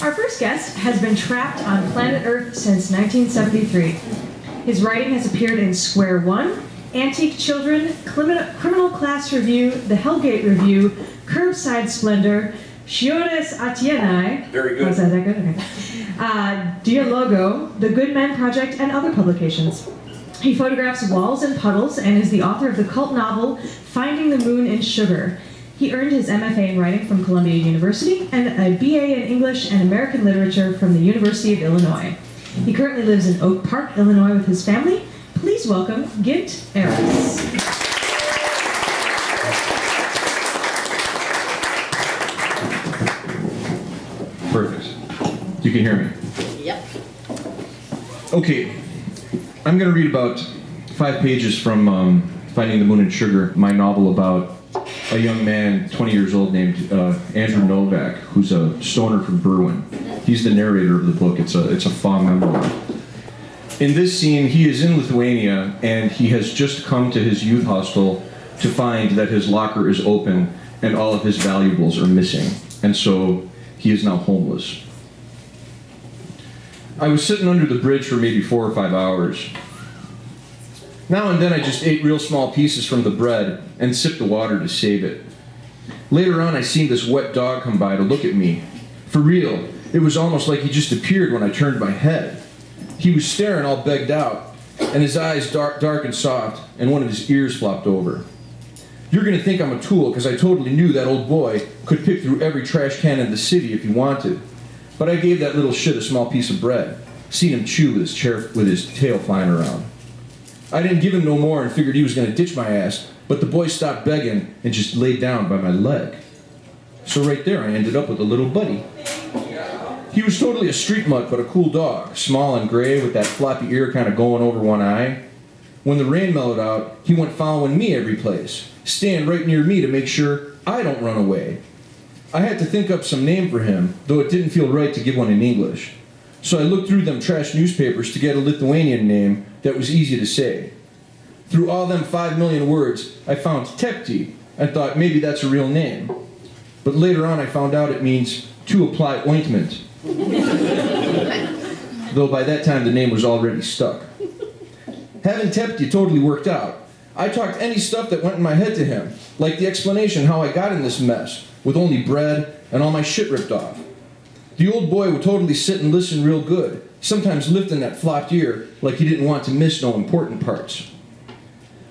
Our first guest has been trapped on planet Earth since 1973. His writing has appeared in Square One, Antique Children, Criminal Class Review, The Hellgate Review, Curbside Splendor, Shiores Atienai. Very good. Was that good? Okay. Dialogo, The Good Men Project, and other publications. He photographs walls and puddles and is the author of the cult novel Finding the Moon in Sugar. He earned his MFA in writing from Columbia University and a BA in English and American Literature from the University of Illinois. He currently lives in Oak Park, Illinois with his family. Please welcome Gint Aras. Perfect. You can hear me? Yep. Okay. I'm going to read about 5 pages from Finding the Moon in Sugar, my novel about a young man, 20 years old, named Andrew Novak, who's a stoner from Berwyn. He's the narrator of the book. It's a fond memoir. In this scene, he is in Lithuania, and he has just come to his youth hostel to find that his locker is open and all of his valuables are missing. And so he is now homeless. I was sitting under the bridge for maybe 4 or 5 hours. Now and then I just ate real small pieces from the bread and sipped the water to save it. Later on I seen this wet dog come by to look at me. For real, it was almost like he just appeared when I turned my head. He was staring all begged out, and his eyes dark and soft, and one of his ears flopped over. You're gonna think I'm a tool because I totally knew that old boy could pick through every trash can in the city if he wanted. But I gave that little shit a small piece of bread. Seen him chew with his tail flying around. I didn't give him no more and figured he was gonna ditch my ass, but the boy stopped begging and just laid down by my leg. So right there I ended up with a little buddy. He was totally a street mutt, but a cool dog, small and gray with that floppy ear kind of going over one eye. When the rain mellowed out, he went following me every place, staying right near me to make sure I don't run away. I had to think up some name for him, though it didn't feel right to give one in English. So I looked through them trash newspapers to get a Lithuanian name that was easy to say. Through all them 5 million words, I found Tepti and thought maybe that's a real name. But later on I found out it means to apply ointment. Though by that time the name was already stuck. Having Tepti totally worked out. I talked any stuff that went in my head to him, like the explanation how I got in this mess, with only bread and all my shit ripped off. The old boy would totally sit and listen real good, sometimes lifting that flopped ear like he didn't want to miss no important parts.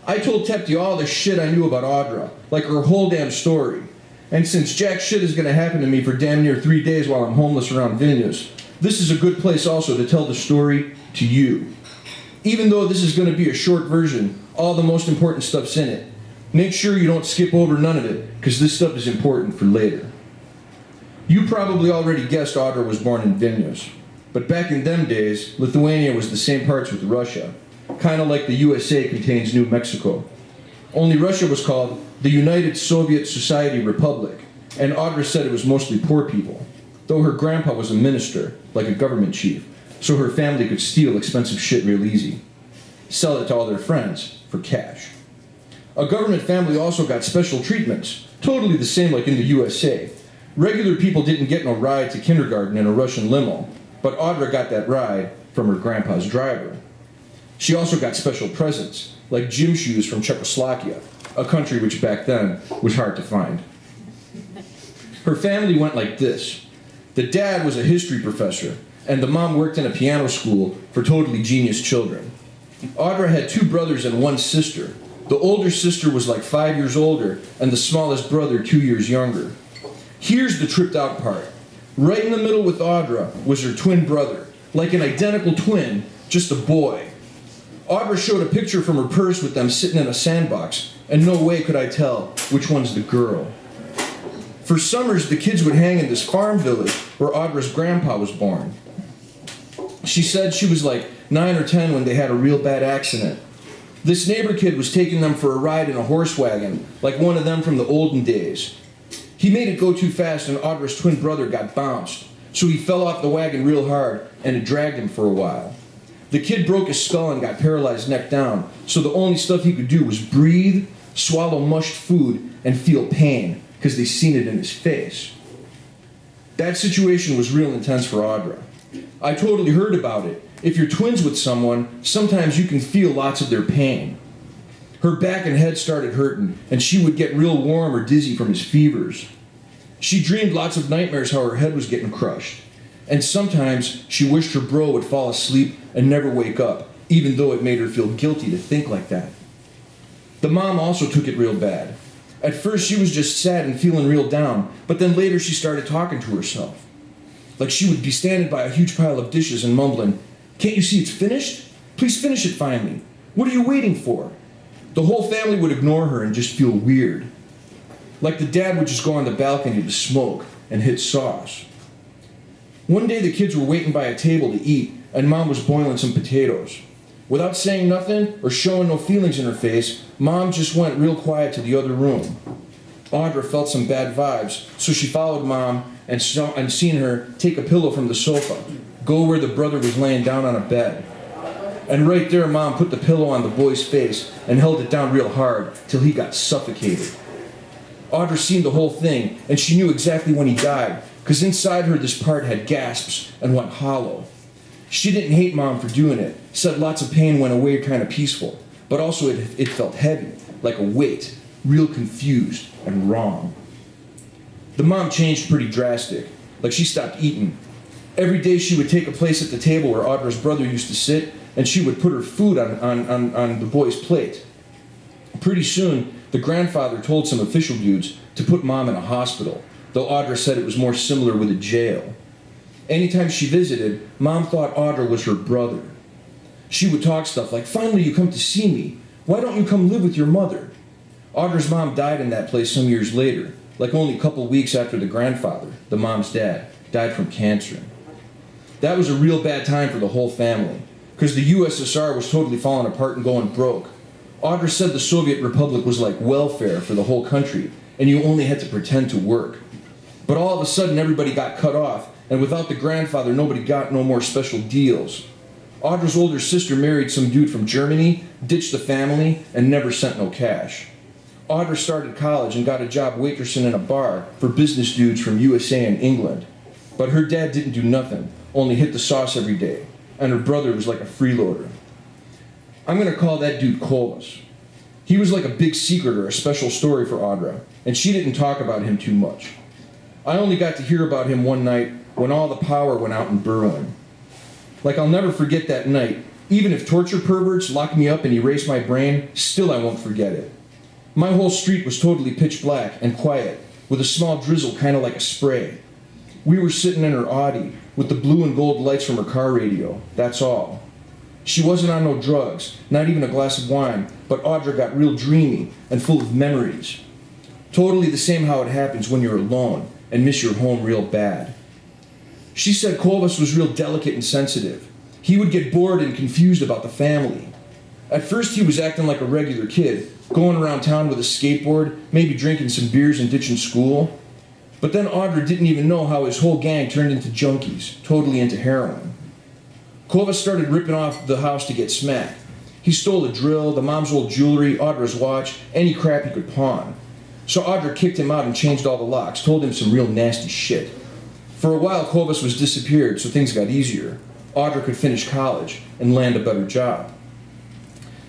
I told Tepti all the shit I knew about Audra, like her whole damn story. And since jack shit is gonna happen to me for damn near 3 days while I'm homeless around Vilnius, this is a good place also to tell the story to you. Even though this is gonna be a short version, all the most important stuff's in it. Make sure you don't skip over none of it, because this stuff is important for later. You probably already guessed Audra was born in Vilnius. But back in them days, Lithuania was the same parts with Russia. Kind of like the USA contains New Mexico. Only Russia was called the United Soviet Society Republic, and Audra said it was mostly poor people, though her grandpa was a minister, like a government chief, so her family could steal expensive shit real easy. Sell it to all their friends for cash. A government family also got special treatments, totally the same like in the USA. Regular people didn't get no ride to kindergarten in a Russian limo, but Audra got that ride from her grandpa's driver. She also got special presents, like gym shoes from Czechoslovakia, a country which back then was hard to find. Her family went like this. The dad was a history professor, and the mom worked in a piano school for totally genius children. Audra had 2 brothers and 1 sister. The older sister was like 5 years older, and the smallest brother 2 years younger. Here's the tripped out part. Right in the middle with Audra was her twin brother, like an identical twin, just a boy. Audra showed a picture from her purse with them sitting in a sandbox, and no way could I tell which one's the girl. For summers, the kids would hang in this farm village where Audra's grandpa was born. She said she was like 9 or 10 when they had a real bad accident. This neighbor kid was taking them for a ride in a horse wagon, like one of them from the olden days. He made it go too fast and Audra's twin brother got bounced, so he fell off the wagon real hard and it dragged him for a while. The kid broke his skull and got paralyzed neck down, so the only stuff he could do was breathe, swallow mushed food, and feel pain, because they seen it in his face. That situation was real intense for Audra. I totally heard about it. If you're twins with someone, sometimes you can feel lots of their pain. Her back and head started hurting, and she would get real warm or dizzy from his fevers. She dreamed lots of nightmares how her head was getting crushed. And sometimes she wished her bro would fall asleep and never wake up, even though it made her feel guilty to think like that. The mom also took it real bad. At first she was just sad and feeling real down, but then later she started talking to herself. Like she would be standing by a huge pile of dishes and mumbling, "Can't you see it's finished? Please finish it finally. What are you waiting for?" The whole family would ignore her and just feel weird. Like the dad would just go on the balcony to smoke and hit sauce. One day the kids were waiting by a table to eat, and Mom was boiling some potatoes. Without saying nothing or showing no feelings in her face, Mom just went real quiet to the other room. Audra felt some bad vibes, so she followed Mom and seen her take a pillow from the sofa, go where the brother was laying down on a bed. And right there, Mom put the pillow on the boy's face and held it down real hard till he got suffocated. Audra seen the whole thing, and she knew exactly when he died, because inside her this part had gasps and went hollow. She didn't hate Mom for doing it, said lots of pain went away kind of peaceful, but also it felt heavy, like a weight, real confused and wrong. The mom changed pretty drastic, like she stopped eating. Every day she would take a place at the table where Audra's brother used to sit, and she would put her food on the boy's plate. Pretty soon, the grandfather told some official dudes to put Mom in a hospital, though Audra said it was more similar with a jail. Anytime she visited, Mom thought Audra was her brother. She would talk stuff like, "Finally you come to see me. Why don't you come live with your mother?" Audra's mom died in that place some years later, like only a couple weeks after the grandfather, the mom's dad, died from cancer. That was a real bad time for the whole family, because the USSR was totally falling apart and going broke. Audra said the Soviet Republic was like welfare for the whole country, and you only had to pretend to work. But all of a sudden everybody got cut off, and without the grandfather, nobody got no more special deals. Audra's older sister married some dude from Germany, ditched the family, and never sent no cash. Audra started college and got a job waitressing in a bar for business dudes from USA and England. But her dad didn't do nothing, only hit the sauce every day, and her brother was like a freeloader. I'm going to call that dude Kovas. He was like a big secret or a special story for Audra, and she didn't talk about him too much. I only got to hear about him one night when all the power went out in Berlin. Like, I'll never forget that night. Even if torture perverts lock me up and erase my brain, still I won't forget it. My whole street was totally pitch black and quiet, with a small drizzle kind of like a spray. We were sitting in her Audi, with the blue and gold lights from her car radio, that's all. She wasn't on no drugs, not even a glass of wine, but Audra got real dreamy and full of memories. Totally the same how it happens when you're alone and miss your home real bad. She said Kovas was real delicate and sensitive. He would get bored and confused about the family. At first he was acting like a regular kid, going around town with a skateboard, maybe drinking some beers and ditching school. But then Audra didn't even know how his whole gang turned into junkies, totally into heroin. Kovas started ripping off the house to get smacked. He stole a drill, the mom's old jewelry, Audra's watch, any crap he could pawn. So Audra kicked him out and changed all the locks, told him some real nasty shit. For a while, Kovas was disappeared, so things got easier. Audra could finish college and land a better job.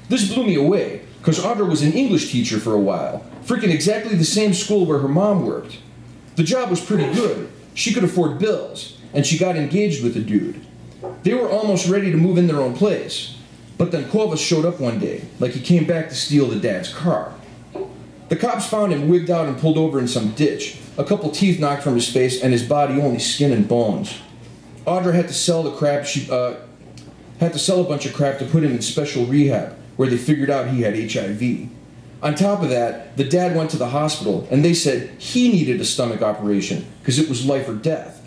This blew me away, because Audra was an English teacher for a while, freaking exactly the same school where her mom worked. The job was pretty good. She could afford bills, and she got engaged with a dude. They were almost ready to move in their own place. But then Kovas showed up one day, like he came back to steal the dad's car. The cops found him wigged out and pulled over in some ditch, a couple teeth knocked from his face, and his body only skin and bones. Audra had to sell a bunch of crap to put him in special rehab, where they figured out he had HIV. On top of that, the dad went to the hospital, and they said he needed a stomach operation, because it was life or death.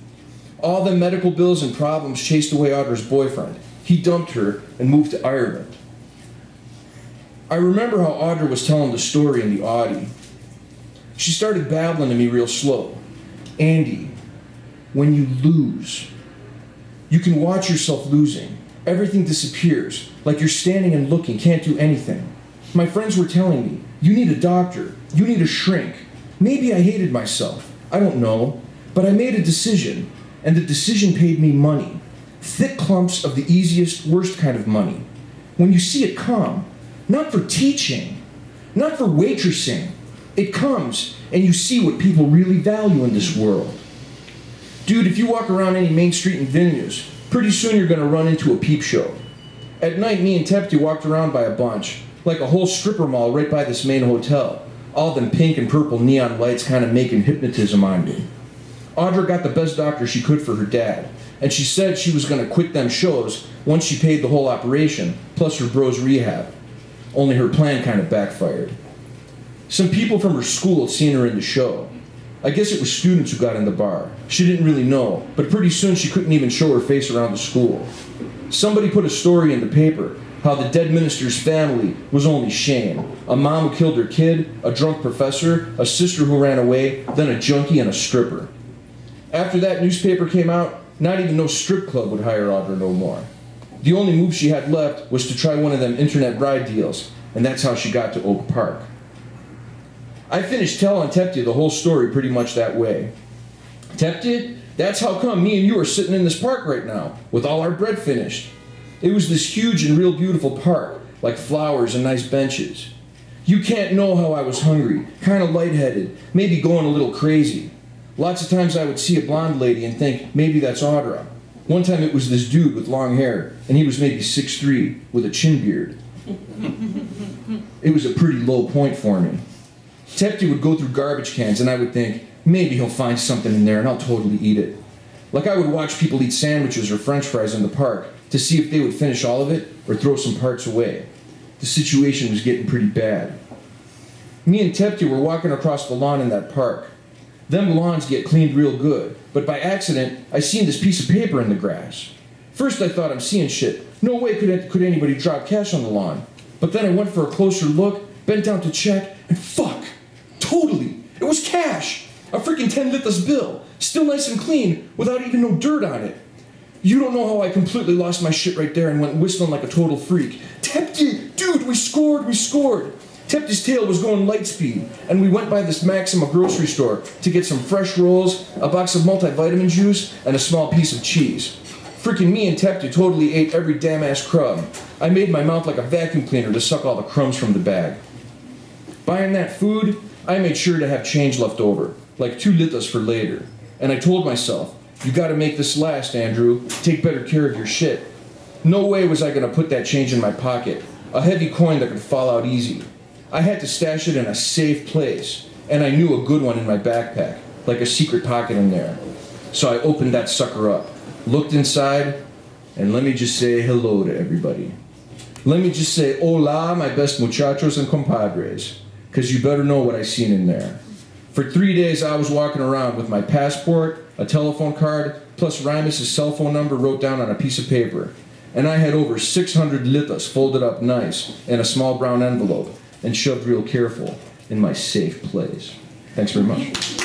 All the medical bills and problems chased away Audra's boyfriend. He dumped her and moved to Ireland. I remember how Audra was telling the story in the Audi. She started babbling to me real slow. "Andy, when you lose, you can watch yourself losing. Everything disappears, like you're standing and looking, can't do anything. My friends were telling me, you need a doctor, you need a shrink. Maybe I hated myself, I don't know. But I made a decision, and the decision paid me money. Thick clumps of the easiest, worst kind of money. When you see it come, not for teaching, not for waitressing, it comes and you see what people really value in this world. Dude, if you walk around any main street in Vilnius, pretty soon you're gonna run into a peep show. At night, me and Tepti walked around by a bunch, like a whole stripper mall right by this main hotel. All them pink and purple neon lights kind of making hypnotism on me. Audra got the best doctor she could for her dad, and she said she was gonna quit them shows once she paid the whole operation, plus her bro's rehab. Only her plan kind of backfired. Some people from her school had seen her in the show. I guess it was students who got in the bar. She didn't really know, but pretty soon she couldn't even show her face around the school. Somebody put a story in the paper, how the dead minister's family was only shame. A mom who killed her kid, a drunk professor, a sister who ran away, then a junkie and a stripper. After that newspaper came out, not even no strip club would hire Audra no more. The only move she had left was to try one of them internet ride deals, and that's how she got to Oak Park. I finished telling Tepti the whole story pretty much that way. Tepti, that's how come me and you are sitting in this park right now, with all our bread finished. It was this huge and real beautiful park, like flowers and nice benches. You can't know how I was hungry, kind of lightheaded, maybe going a little crazy. Lots of times I would see a blonde lady and think, maybe that's Audra. One time it was this dude with long hair, and he was maybe 6'3", with a chin beard. It was a pretty low point for me. Tepti would go through garbage cans, and I would think, maybe he'll find something in there and I'll totally eat it. Like I would watch people eat sandwiches or french fries in the park to see if they would finish all of it or throw some parts away. The situation was getting pretty bad. Me and Tepti were walking across the lawn in that park. Them lawns get cleaned real good, but by accident, I seen this piece of paper in the grass. First I thought I'm seeing shit. No way could anybody drop cash on the lawn. But then I went for a closer look, bent down to check, and fuck! Totally! It was cash! A freaking 10 litas bill, still nice and clean, without even no dirt on it. You don't know how I completely lost my shit right there and went whistling like a total freak. Tepti! Dude, we scored! Tepti's tail was going light speed, and we went by this Maxima grocery store to get some fresh rolls, a box of multivitamin juice, and a small piece of cheese. Freaking me and Tepti totally ate every damn ass crumb. I made my mouth like a vacuum cleaner to suck all the crumbs from the bag. Buying that food, I made sure to have change left over, like 2 litas for later. And I told myself, you gotta make this last, Andrew. Take better care of your shit. No way was I gonna put that change in my pocket, a heavy coin that could fall out easy. I had to stash it in a safe place, and I knew a good one in my backpack, like a secret pocket in there. So I opened that sucker up, looked inside, and let me just say hello to everybody. Let me just say hola, my best muchachos and compadres, because you better know what I seen in there. For 3 days I was walking around with my passport, a telephone card, plus Rimus' cell phone number wrote down on a piece of paper. And I had over 600 litas folded up nice in a small brown envelope and shoved real careful in my safe place. Thanks very much.